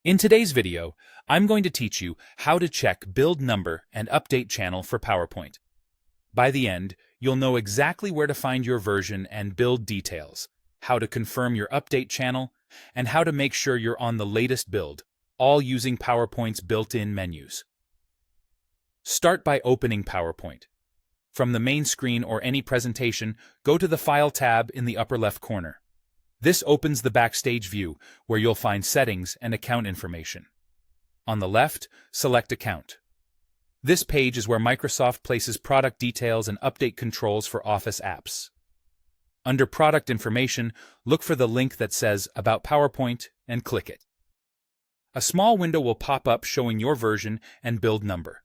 In today's video, I'm going to teach you how to check build number and update channel for PowerPoint. By the end, you'll know exactly where to find your version and build details, how to confirm your update channel, and how to make sure you're on the latest build, all using PowerPoint's built-in menus. Start by opening PowerPoint. From the main screen or any presentation, go to the File tab in the upper left corner. This opens the Backstage view, where you'll find Settings and Account information. On the left, select Account. This page is where Microsoft places product details and update controls for Office apps. Under Product Information, look for the link that says About PowerPoint and click it. A small window will pop up showing your version and build number.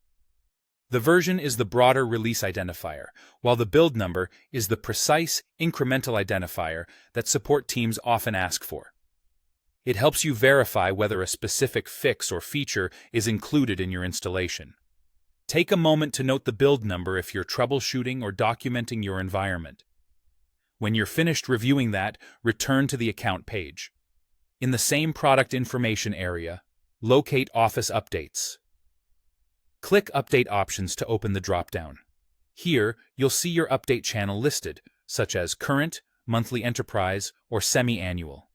The version is the broader release identifier, while the build number is the precise, incremental identifier that support teams often ask for. It helps you verify whether a specific fix or feature is included in your installation. Take a moment to note the build number if you're troubleshooting or documenting your environment. When you're finished reviewing that, return to the Account page. In the same Product Information area, locate Office Updates. Click Update Options to open the drop-down. Here, you'll see your update channel listed, such as Current, Monthly Enterprise, or Semi-Annual.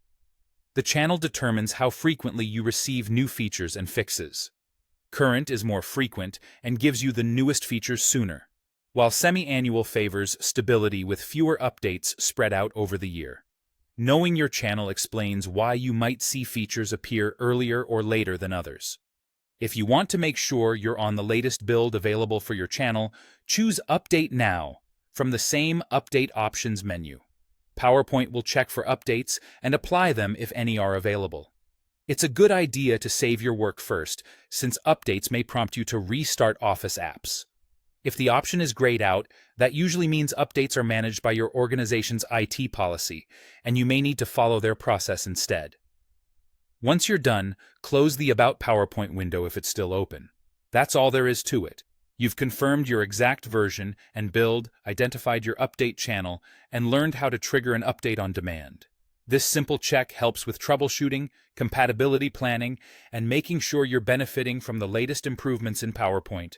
The channel determines how frequently you receive new features and fixes. Current is more frequent and gives you the newest features sooner, while Semi-Annual favors stability with fewer updates spread out over the year. Knowing your channel explains why you might see features appear earlier or later than others. If you want to make sure you're on the latest build available for your channel, choose Update Now from the same Update Options menu. PowerPoint will check for updates and apply them if any are available. It's a good idea to save your work first, since updates may prompt you to restart Office apps. If the option is grayed out, that usually means updates are managed by your organization's IT policy, and you may need to follow their process instead. Once you're done, close the About PowerPoint window if it's still open. That's all there is to it. You've confirmed your exact version and build, identified your update channel, and learned how to trigger an update on demand. This simple check helps with troubleshooting, compatibility planning, and making sure you're benefiting from the latest improvements in PowerPoint.